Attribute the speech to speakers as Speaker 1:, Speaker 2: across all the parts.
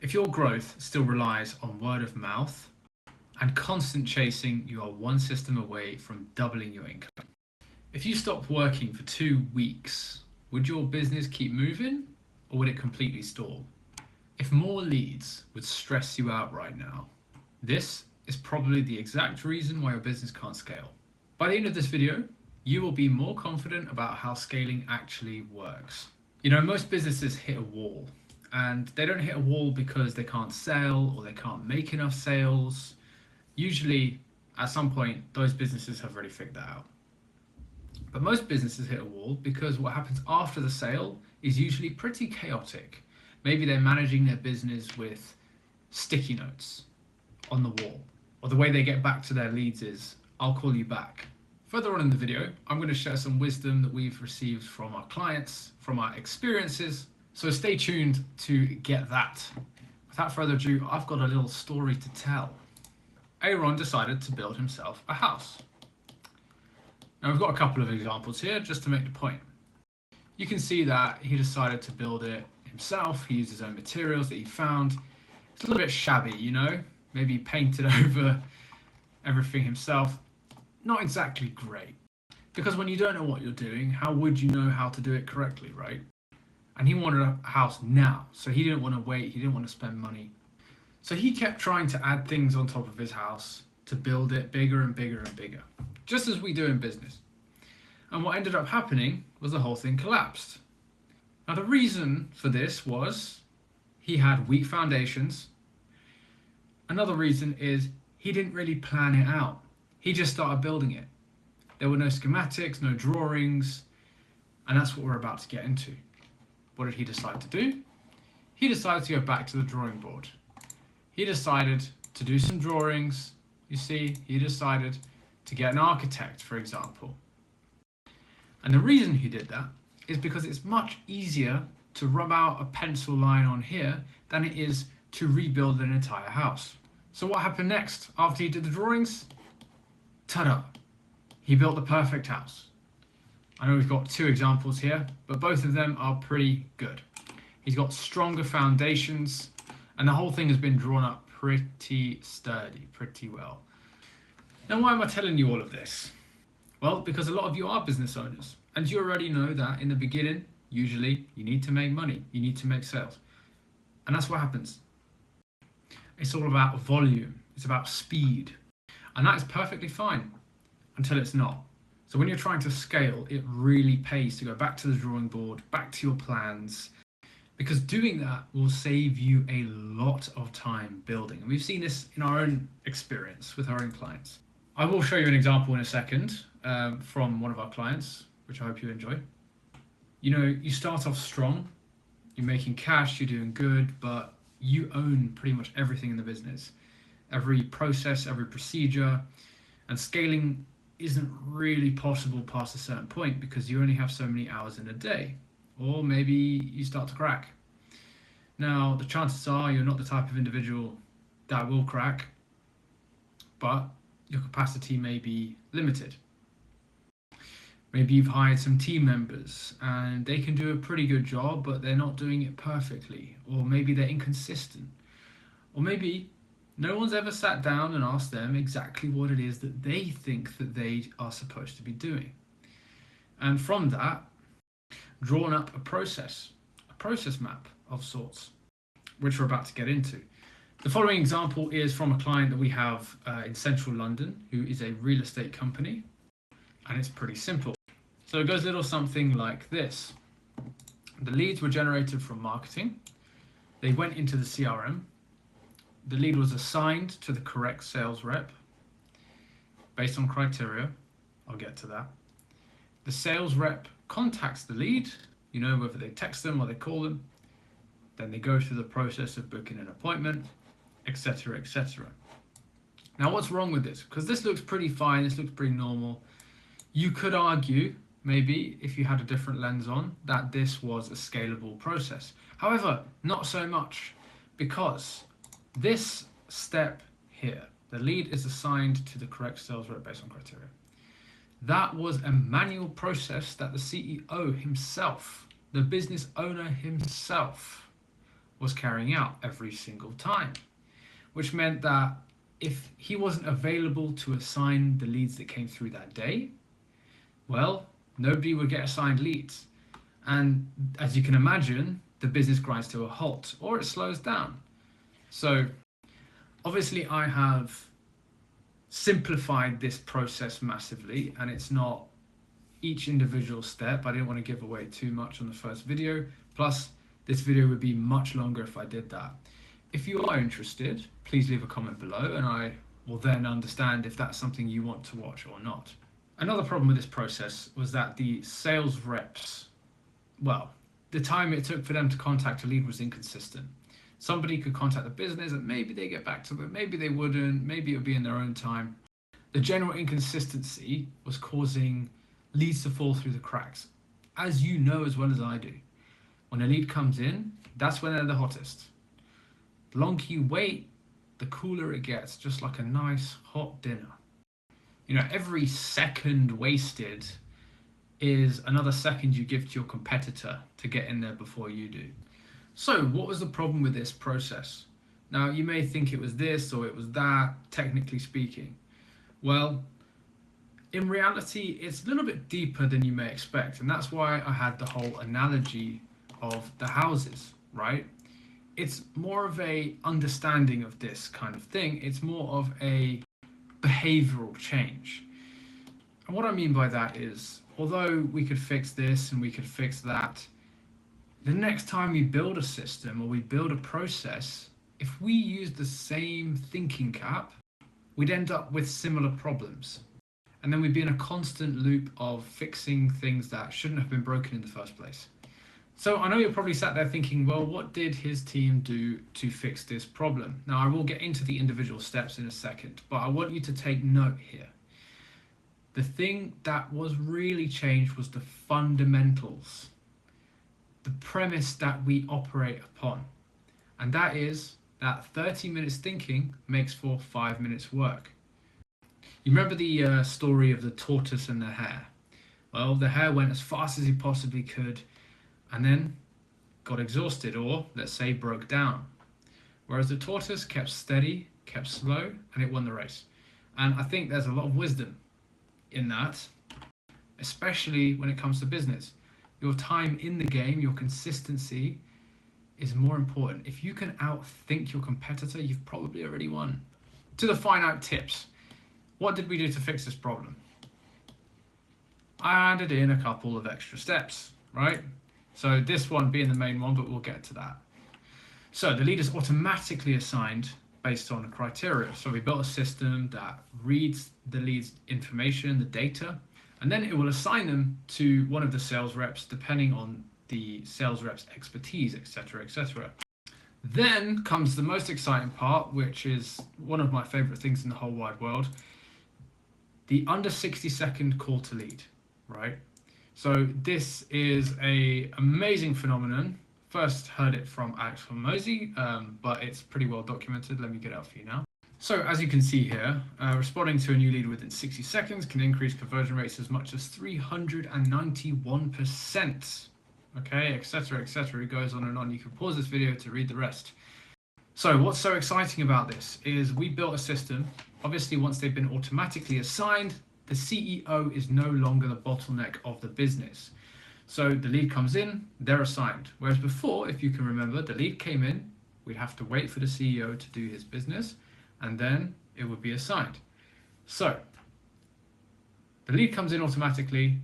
Speaker 1: If your growth still relies on word of mouth and constant chasing, you are one system away from doubling your income. If you stopped working for 2 weeks, would your business keep moving or would it completely stall? If more leads would stress you out right now, this is probably the exact reason why your business can't scale. By the end of this video, you will be more confident about how scaling actually works. You know, most businesses hit a wall, and they don't hit a wall because they can't sell or they can't make enough sales. Usually, at some point, those businesses have already figured that out. But most businesses hit a wall because what happens after the sale is usually pretty chaotic. Maybe they're managing their business with sticky notes on the wall, or the way they get back to their leads is, I'll call you back. Further on in the video, I'm going to share some wisdom that we've received from our clients, from our experiences. So stay tuned to get that. Without further ado, I've got a little story to tell. Aaron decided to build himself a house. Now we've got a couple of examples here just to make the point. You can see that he decided to build it himself. He used his own materials that he found. It's a little bit shabby, you know, maybe painted over everything himself. Not exactly great, because when you don't know what you're doing, how would you know how to do it correctly, right? And he wanted a house now, so he didn't want to wait, he didn't want to spend money. So he kept trying to add things on top of his house to build it bigger and bigger and bigger, just as we do in business. And what ended up happening was the whole thing collapsed. Now the reason for this was he had weak foundations. Another reason is he didn't really plan it out. He just started building it. There were no schematics, no drawings, and that's what we're about to get into. What did he decide to do? He decided to go back to the drawing board. He decided to do some drawings. You see, he decided to get an architect, for example. And the reason he did that is because it's much easier to rub out a pencil line on here than it is to rebuild an entire house. So what happened next after he did the drawings? Ta-da! He built the perfect house. I know we've got 2 examples here, but both of them are pretty good. He's got stronger foundations, and the whole thing has been drawn up pretty sturdy, pretty well. Now, why am I telling you all of this? Well, because a lot of you are business owners, and you already know that in the beginning, usually, you need to make money, you need to make sales. And that's what happens. It's all about volume, it's about speed. And that is perfectly fine until it's not. So when you're trying to scale, it really pays to go back to the drawing board, back to your plans, because doing that will save you a lot of time building. And we've seen this in our own experience with our own clients. I will show you an example in a second from one of our clients, which I hope you enjoy. You know, you start off strong, you're making cash, you're doing good, but you own pretty much everything in the business. Every process, every procedure, and scaling isn't really possible past a certain point because you only have so many hours in a day, or maybe you start to crack. Now, the chances are you're not the type of individual that will crack, but your capacity may be limited. Maybe you've hired some team members and they can do a pretty good job, but they're not doing it perfectly, or maybe they're inconsistent, or maybe no one's ever sat down and asked them exactly what it is that they think that they are supposed to be doing. And from that, drawn up a process map of sorts, which we're about to get into. The following example is from a client that we have in central London, who is a real estate company, and it's pretty simple. So it goes a little something like this. The leads were generated from marketing. They went into the CRM. The lead was assigned to the correct sales rep based on criteria. I'll get to that. The sales rep contacts the lead, you know, whether they text them or they call them. Then they go through the process of booking an appointment, etc., etc. Now, what's wrong with this? Because this looks pretty fine, this looks pretty normal. You could argue, maybe if you had a different lens on, that this was a scalable process. However, not so much, because this step here, the lead is assigned to the correct sales rep based on criteria. That was a manual process that the CEO himself, the business owner himself, was carrying out every single time, which meant that if he wasn't available to assign the leads that came through that day, well, nobody would get assigned leads. And as you can imagine, the business grinds to a halt or it slows down. So obviously I have simplified this process massively, and it's not each individual step. I didn't want to give away too much on the first video. Plus, this video would be much longer if I did that. If you are interested, please leave a comment below and I will then understand if that's something you want to watch or not. Another problem with this process was that the sales reps, well, the time it took for them to contact a lead was inconsistent. Somebody could contact the business and maybe they get back to them, maybe they wouldn't, maybe it would be in their own time. The general inconsistency was causing leads to fall through the cracks. As you know as well as I do, when a lead comes in, that's when they're the hottest. The longer you wait, the cooler it gets, just like a nice hot dinner. You know, every second wasted is another second you give to your competitor to get in there before you do. So what was the problem with this process? Now, you may think it was this or it was that, technically speaking. Well, in reality, it's a little bit deeper than you may expect. And that's why I had the whole analogy of the houses, right? It's more of a understanding of this kind of thing. It's more of a behavioral change. And what I mean by that is, although we could fix this and we could fix that, the next time we build a system or we build a process, if we use the same thinking cap, we'd end up with similar problems. And then we'd be in a constant loop of fixing things that shouldn't have been broken in the first place. So I know you're probably sat there thinking, well, what did his team do to fix this problem? Now, I will get into the individual steps in a second, but I want you to take note here. The thing that was really changed was the fundamentals, the premise that we operate upon. And that is that 30 minutes thinking makes for 5 minutes work. You remember the story of the tortoise and the hare? Well, the hare went as fast as he possibly could and then got exhausted, or let's say broke down. Whereas the tortoise kept steady, kept slow, and it won the race. And I think there's a lot of wisdom in that, especially when it comes to business. Your time in the game, your consistency is more important. If you can outthink your competitor, you've probably already won. To the finite tips. What did we do to fix this problem? I added in a couple of extra steps, right? So this one being the main one, but we'll get to that. So the lead is automatically assigned based on a criteria. So we built a system that reads the lead's information, the data, and then it will assign them to one of the sales reps depending on the sales rep's expertise, etc., etc. Then comes the most exciting part, which is one of my favorite things in the whole wide world, the under 60-second call to lead, right? So this is an amazing phenomenon. First heard it from Alex Hormozy, but it's pretty well documented. Let me get it out for you now. So as you can see here, responding to a new lead within 60 seconds can increase conversion rates as much as 391%. Okay, etc., etc. It goes on and on. You can pause this video to read the rest. So what's so exciting about this is we built a system. Obviously, once they've been automatically assigned, the CEO is no longer the bottleneck of the business. So the lead comes in, they're assigned. Whereas before, if you can remember, the lead came in, we'd have to wait for the CEO to do his business, and then it would be assigned. So the lead comes in automatically.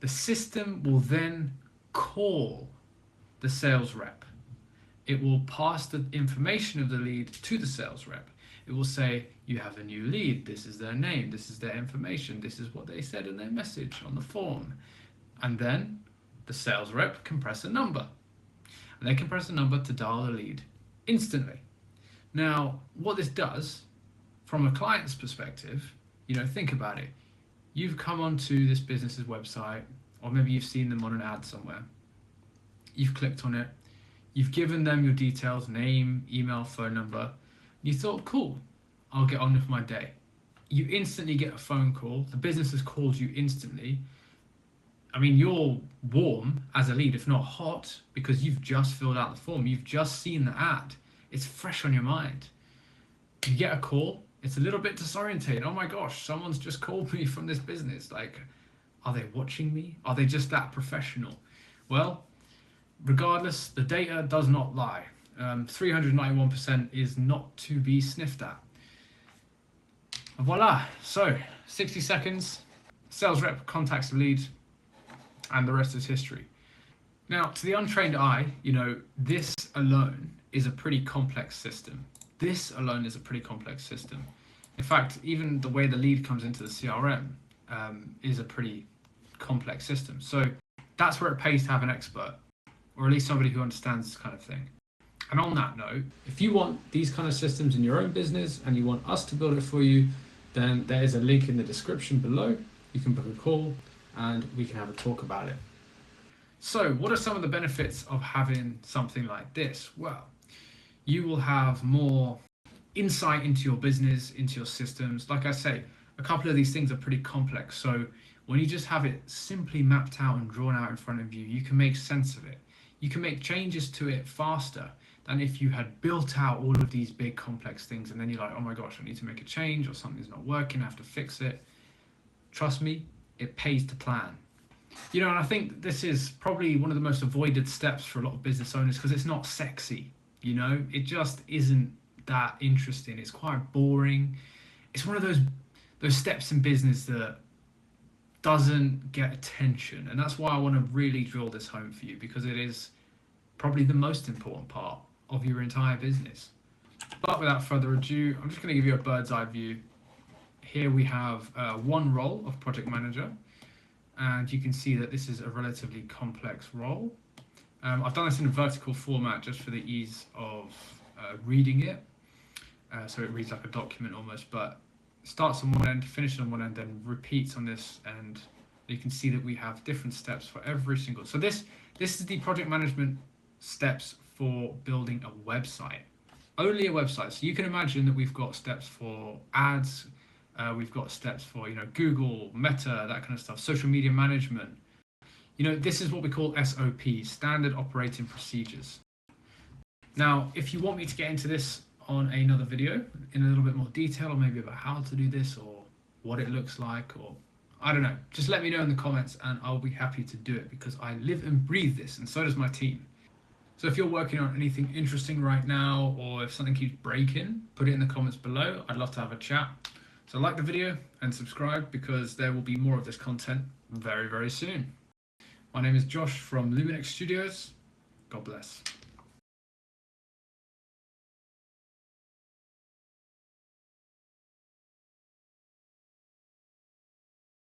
Speaker 1: The system will then call the sales rep. It will pass the information of the lead to the sales rep. It will say, you have a new lead, this is their name, this is their information, this is what they said in their message on the form. And then the sales rep can press a number. And they can press a number to dial the lead instantly. Now, what this does, from a client's perspective, think about it. You've come onto this business's website, or maybe you've seen them on an ad somewhere. You've clicked on it. You've given them your details, name, email, phone number. You thought, cool, I'll get on with my day. You instantly get a phone call. The business has called you instantly. I mean, you're warm as a lead, if not hot, because you've just filled out the form. You've just seen the ad. It's fresh on your mind. You get a call. It's a little bit disorientating. Oh my gosh, someone's just called me from this business. Like, are they watching me? Are they just that professional? Well, regardless, the data does not lie. 391% is not to be sniffed at. And voila. So, 60 seconds, sales rep contacts the lead, and the rest is history. Now, to the untrained eye, this alone is a pretty complex system. This alone is a pretty complex system. In fact, even the way the lead comes into the CRM is a pretty complex system. So that's where it pays to have an expert, or at least somebody who understands this kind of thing. And on that note, if you want these kind of systems in your own business and you want us to build it for you, then there is a link in the description below. You can book a call and we can have a talk about it. So what are some of the benefits of having something like this? Well, you will have more insight into your business, into your systems. Like I say, a couple of these things are pretty complex. So when you just have it simply mapped out and drawn out in front of you, you can make sense of it. You can make changes to it faster than if you had built out all of these big complex things and then you're like, oh my gosh, I need to make a change or something's not working, I have to fix it. Trust me, it pays to plan. And I think this is probably one of the most avoided steps for a lot of business owners because it's not sexy. It just isn't that interesting. It's quite boring. It's one of those steps in business that doesn't get attention. And that's why I want to really drill this home for you, because it is probably the most important part of your entire business. But without further ado, I'm just going to give you a bird's eye view. Here we have one role of project manager, and you can see that this is a relatively complex role. I've done this in a vertical format just for the ease of reading it. So it reads like a document almost, but starts on one end, finishes on one end, then repeats on this end. You can see that we have different steps for every single. So this is the project management steps for building a website. Only a website. So you can imagine that we've got steps for ads, we've got steps for Google, Meta, that kind of stuff, social media management. This is what we call SOPs, standard operating procedures. Now, if you want me to get into this on another video in a little bit more detail, or maybe about how to do this or what it looks like, or I don't know, just let me know in the comments and I'll be happy to do it because I live and breathe this, and so does my team. So if you're working on anything interesting right now, or if something keeps breaking, put it in the comments below. I'd love to have a chat. So like the video and subscribe, because there will be more of this content very, very soon. My name is Josh from Luminex Studios. God bless.